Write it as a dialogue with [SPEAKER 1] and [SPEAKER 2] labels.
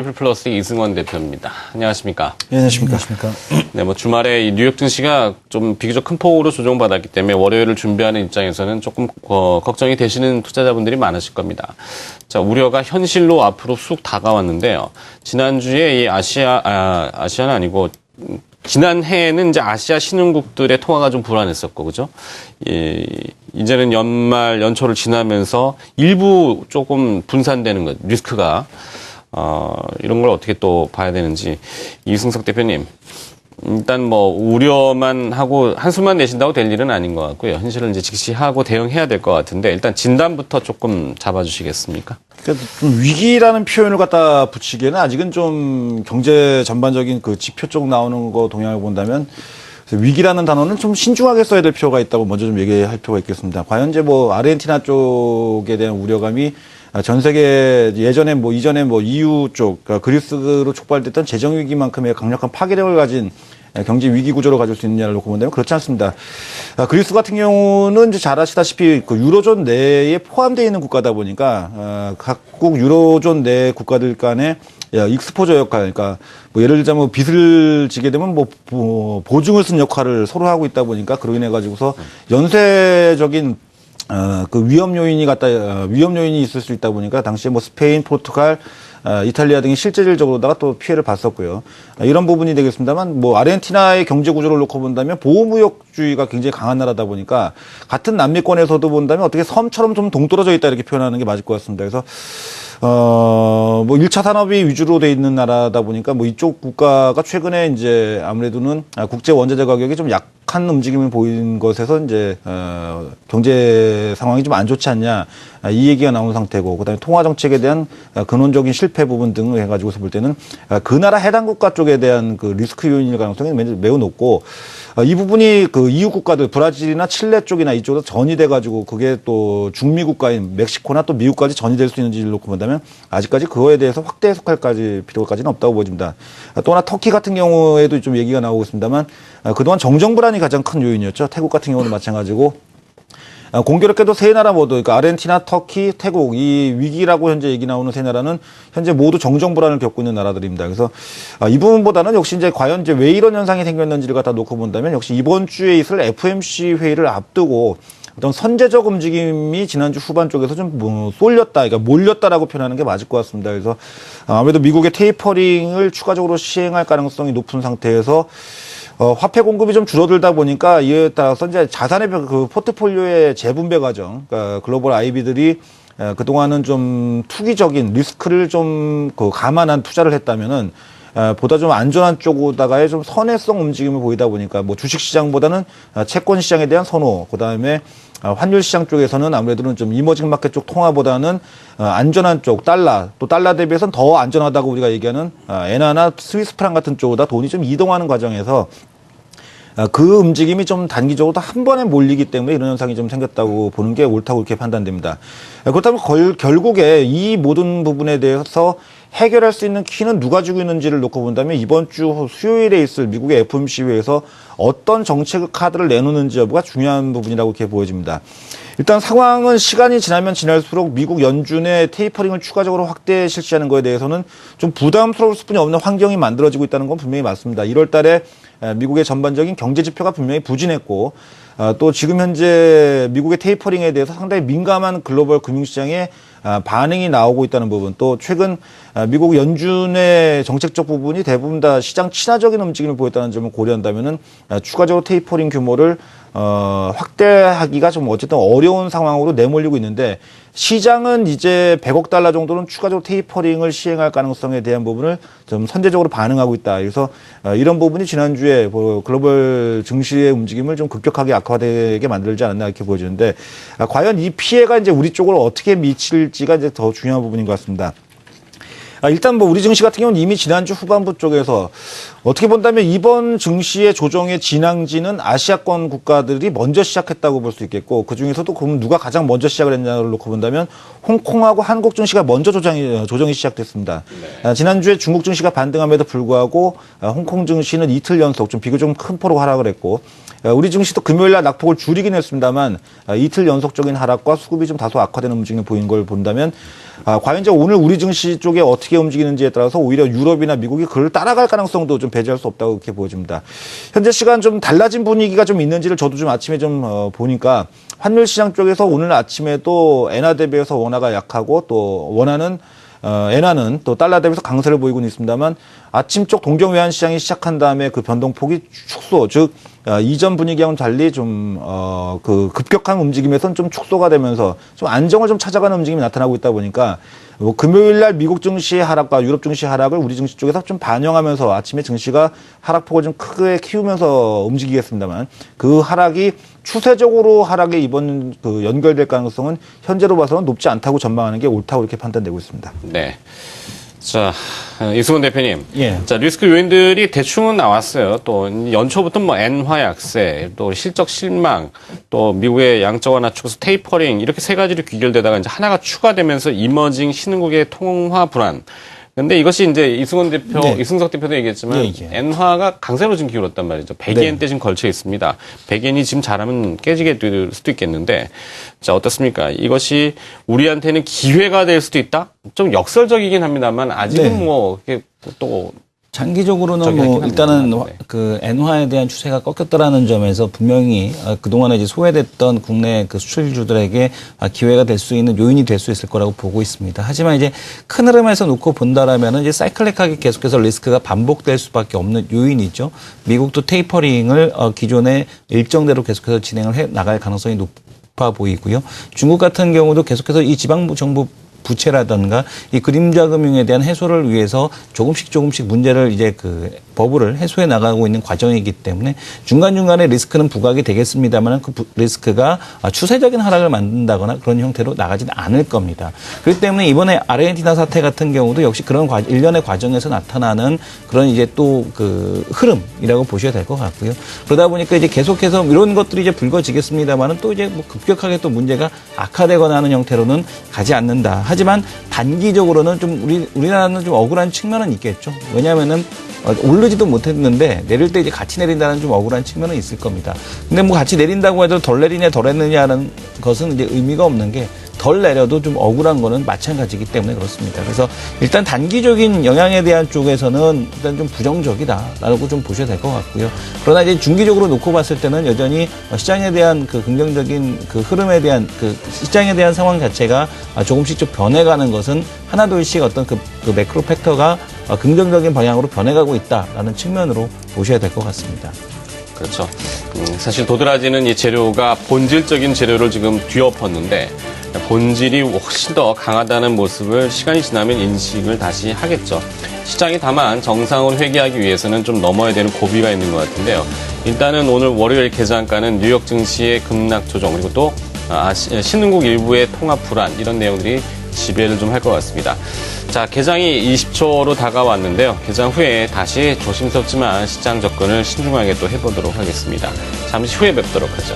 [SPEAKER 1] 플러스 이승원 대표입니다. 안녕하십니까?
[SPEAKER 2] 예, 안녕하십니까?
[SPEAKER 1] 네, 주말에 이 뉴욕 증시가 좀 비교적 큰 폭으로 조정받았기 때문에 월요일을 준비하는 입장에서는 조금 걱정이 되시는 투자자분들이 많으실 겁니다. 자, 우려가 현실로 앞으로 쑥 다가왔는데요. 지난주에 이 아시아는 아니고 지난해에는 이제 아시아 신흥국들의 통화가 좀 불안했었고, 그죠? 이제는 연초를 지나면서 일부 조금 분산되는 것, 리스크가. 이런 걸 어떻게 또 봐야 되는지. 이승석 대표님, 일단 우려만 하고 한숨만 내신다고 될 일은 아닌 것 같고요. 현실을 이제 직시하고 대응해야 될 것 같은데, 일단 진단부터 조금 잡아주시겠습니까?
[SPEAKER 2] 그러니까 좀 위기라는 표현을 갖다 붙이기에는 아직은 좀 경제 전반적인 그 지표 쪽 나오는 거 동향을 본다면 위기라는 단어는 좀 신중하게 써야 될 필요가 있다고 먼저 좀 얘기할 필요가 있겠습니다. 과연 이제 아르헨티나 쪽에 대한 우려감이 전 세계 예전에 이전에 EU 쪽, 그러니까 그리스로 촉발됐던 재정 위기만큼의 강력한 파괴력을 가진 경제 위기 구조로 가질 수 있느냐를 놓고 본다면 그렇지 않습니다. 그리스 같은 경우는 이제 잘 아시다시피 그 유로존 내에 포함되어 있는 국가다 보니까 각국 유로존 내 국가들 간의 익스포저 역할, 그러니까 예를 들자면 빚을 지게 되면 보증을 쓴 역할을 서로 하고 있다 보니까 그로 인해 가지고서 연쇄적인 그 위험 요인이 있을 수 있다 보니까 당시에 스페인, 포르투갈, 이탈리아 등이 실질적으로다가 또 피해를 봤었고요. 이런 부분이 되겠습니다만, 아르헨티나의 경제 구조를 놓고 본다면 보호무역주의가 굉장히 강한 나라다 보니까 같은 남미권에서도 본다면 어떻게 섬처럼 좀 동떨어져 있다 이렇게 표현하는 게 맞을 것 같습니다. 그래서 1차 산업이 위주로 돼 있는 나라다 보니까 이쪽 국가가 최근에 이제 아무래도는 국제 원자재 가격이 좀 약한 움직임을 보인 것에서 이제 경제 상황이 좀 안 좋지 않냐 이 얘기가 나온 상태고, 그다음에 통화 정책에 대한 근원적인 실패 부분 등을 해가지고서 볼 때는 그 나라 해당 국가 쪽에 대한 그 리스크 요인일 가능성이 매우 높고, 이 부분이 그 EU 국가들 브라질이나 칠레 쪽이나 이쪽으로 전이돼 가지고 그게 또 중미 국가인 멕시코나 또 미국까지 전이될 수 있는지를 놓고 본다면 아직까지 그거에 대해서 확대 해석할 필요까지는 없다고 보여집니다. 또나 터키 같은 경우에도 좀 얘기가 나오고 있습니다만 그동안 정정 불안이 가장 큰 요인이었죠. 태국 같은 경우는 마찬가지고. 공교롭게도 세 나라 모두, 그러니까 아르헨티나, 터키, 태국, 이 위기라고 현재 얘기 나오는 세 나라는 현재 모두 정정 불안을 겪고 있는 나라들입니다. 그래서 이 부분보다는 역시 이제 과연 이제 왜 이런 현상이 생겼는지를 갖다 놓고 본다면 역시 이번 주에 있을 FOMC 회의를 앞두고 어떤 선제적 움직임이 지난주 후반 쪽에서 좀 쏠렸다, 그러니까 몰렸다라고 표현하는 게 맞을 것 같습니다. 그래서 아무래도 미국의 테이퍼링을 추가적으로 시행할 가능성이 높은 상태에서 화폐 공급이 좀 줄어들다 보니까 이에 따라서 이제 자산의 그 포트폴리오의 재분배 과정, 그러니까 글로벌 IB들이 그동안은 좀 투기적인 리스크를 좀 감안한 투자를 했다면은 보다 좀 안전한 쪽으로다가의 좀 선회성 움직임을 보이다 보니까 주식 시장보다는 채권 시장에 대한 선호, 그다음에 환율 시장 쪽에서는 아무래도는 좀 이머징 마켓 쪽 통화보다는 안전한 쪽 또 달러 대비해서는 더 안전하다고 우리가 얘기하는 엔화나 스위스 프랑 같은 쪽보다 돈이 좀 이동하는 과정에서 그 움직임이 좀 단기적으로 한 번에 몰리기 때문에 이런 현상이 좀 생겼다고 보는 게 옳다고 이렇게 판단됩니다. 그렇다면 결국에 이 모든 부분에 대해서 해결할 수 있는 키는 누가 쥐고 있는지를 놓고 본다면 이번 주 수요일에 있을 미국의 FOMC 회의에서 어떤 정책 카드를 내놓는지 여부가 중요한 부분이라고 이렇게 보여집니다. 일단 상황은 시간이 지나면 지날수록 미국 연준의 테이퍼링을 추가적으로 확대 실시하는 것에 대해서는 좀 부담스러울 수뿐이 없는 환경이 만들어지고 있다는 건 분명히 맞습니다. 1월 달에 미국의 전반적인 경제 지표가 분명히 부진했고, 또 지금 현재 미국의 테이퍼링에 대해서 상당히 민감한 글로벌 금융시장에 반응이 나오고 있다는 부분, 또 최근 미국 연준의 정책적 부분이 대부분 다 시장 친화적인 움직임을 보였다는 점을 고려한다면은 추가적으로 테이퍼링 규모를 확대하기가 좀 어쨌든 어려운 상황으로 내몰리고 있는데, 시장은 이제 100억 달러 정도는 추가적으로 테이퍼링을 시행할 가능성에 대한 부분을 좀 선제적으로 반응하고 있다. 그래서 이런 부분이 지난주에 글로벌 증시의 움직임을 좀 급격하게 악화되게 만들지 않았나 이렇게 보여지는데, 과연 이 피해가 이제 우리 쪽으로 어떻게 미칠지가 이제 더 중요한 부분인 것 같습니다. 일단 우리 증시 같은 경우는 이미 지난주 후반부 쪽에서 어떻게 본다면 이번 증시의 조정의 진앙지는 아시아권 국가들이 먼저 시작했다고 볼 수 있겠고, 그 중에서도 그럼 누가 가장 먼저 시작을 했냐를 놓고 본다면 홍콩하고 한국 증시가 먼저 조정이 시작됐습니다. 지난주에 중국 증시가 반등함에도 불구하고 홍콩 증시는 이틀 연속 좀 비교적 큰 폭으로 하락을 했고, 우리 증시도 금요일 날 낙폭을 줄이긴 했습니다만 이틀 연속적인 하락과 수급이 좀 다소 악화되는 움직임을 보인 걸 본다면 과연 이제 오늘 우리 증시 쪽에 어떻게 움직이는지에 따라서 오히려 유럽이나 미국이 그를 따라갈 가능성도 좀 배제할 수 없다고 그렇게 보여집니다. 현재 시간 좀 달라진 분위기가 좀 있는지를 저도 좀 아침에 좀 보니까 환율 시장 쪽에서 오늘 아침에도 엔화 대비해서 원화가 약하고 또 원화는 엔화는 또 달러 대비해서 강세를 보이고는 있습니다만 아침 쪽 동경 외환 시장이 시작한 다음에 그 변동폭이 축소, 즉 이전 분위기와는 달리 좀 그 급격한 움직임에선 좀 축소가 되면서 좀 안정을 좀 찾아가는 움직임이 나타나고 있다 보니까 뭐 금요일 날 미국 증시의 하락과 유럽 증시 하락을 우리 증시 쪽에서 좀 반영하면서 아침에 증시가 하락폭을 좀 크게 키우면서 움직이겠습니다만 그 하락이 추세적으로 하락에 이번 그 연결될 가능성은 현재로 봐서는 높지 않다고 전망하는 게 옳다고 이렇게 판단되고 있습니다.
[SPEAKER 1] 네. 자, 이승훈 대표님.
[SPEAKER 2] 예.
[SPEAKER 1] 자, 리스크 요인들이 대충은 나왔어요. 또 연초부터 뭐 엔화 약세, 또 실적 실망, 또 미국의 양적 완화 축소 테이퍼링 이렇게 세 가지로 귀결되다가 이제 하나가 추가되면서 이머징 신흥국의 통화 불안. 근데 이것이 이제 이승석 대표도 얘기했지만 엔화가 강세로 지금 기울었단 말이죠. 100엔대 지금 걸쳐 있습니다. 100엔이 지금 잘하면 깨지게 될 수도 있겠는데, 자, 어떻습니까? 이것이 우리한테는 기회가 될 수도 있다? 좀 역설적이긴 합니다만 아직은 뭐 이게 또
[SPEAKER 3] 장기적으로는 뭐 일단은 그 엔화에 대한 추세가 꺾였다라는 점에서 분명히 그동안에 이제 소외됐던 국내 그 수출주들에게 기회가 될 수 있는 요인이 될 수 있을 거라고 보고 있습니다. 하지만 이제 큰 흐름에서 놓고 본다라면은 이제 사이클릭하게 계속해서 리스크가 반복될 수밖에 없는 요인이죠. 미국도 테이퍼링을 기존에 일정대로 계속해서 진행을 해 나갈 가능성이 높아 보이고요. 중국 같은 경우도 계속해서 이 지방 정부 부채라든가 이 그림자 금융에 대한 해소를 위해서 조금씩 문제를 이제 그 버블을 해소해 나가고 있는 과정이기 때문에 중간중간에 리스크는 부각이 되겠습니다만 그 리스크가 추세적인 하락을 만든다거나 그런 형태로 나가지는 않을 겁니다. 그렇기 때문에 이번에 아르헨티나 사태 같은 경우도 역시 그런 일련의 과정에서 나타나는 그런 이제 또 그 흐름이라고 보셔야 될 것 같고요. 그러다 보니까 이제 계속해서 이런 것들이 이제 불거지겠습니다만은 또 이제 뭐 급격하게 또 문제가 악화되거나 하는 형태로는 가지 않는다. 하지만 단기적으로는 좀 우리나라는 좀 억울한 측면은 있겠죠. 왜냐하면은 오르지도 못했는데 내릴 때 이제 같이 내린다는 좀 억울한 측면은 있을 겁니다. 근데 뭐 같이 내린다고 해도 덜 내리냐 덜 했느냐는 것은 이제 의미가 없는 게 덜 내려도 좀 억울한 거는 마찬가지이기 때문에 그렇습니다. 그래서 일단 단기적인 영향에 대한 쪽에서는 일단 좀 부정적이다라고 좀 보셔야 될 것 같고요. 그러나 이제 중기적으로 놓고 봤을 때는 여전히 시장에 대한 그 긍정적인 그 흐름에 대한 그 시장에 대한 상황 자체가 조금씩 좀 변해가는 것은 하나둘씩 어떤 그 매크로 팩터가 긍정적인 방향으로 변해가고 있다라는 측면으로 보셔야 될 것 같습니다.
[SPEAKER 1] 그렇죠. 사실 도드라지는 이 재료가 본질적인 재료를 지금 뒤엎었는데 본질이 훨씬 더 강하다는 모습을 시간이 지나면 인식을 다시 하겠죠. 시장이 다만 정상으로 회귀하기 위해서는 좀 넘어야 되는 고비가 있는 것 같은데요. 일단은 오늘 월요일 개장가는 뉴욕 증시의 급락 조정 그리고 또 신흥국 일부의 통화 불안 이런 내용들이 지배를 좀 할 것 같습니다. 자, 개장이 20초로 다가왔는데요. 개장 후에 다시 조심스럽지만 시장 접근을 신중하게 또 해보도록 하겠습니다. 잠시 후에 뵙도록 하죠.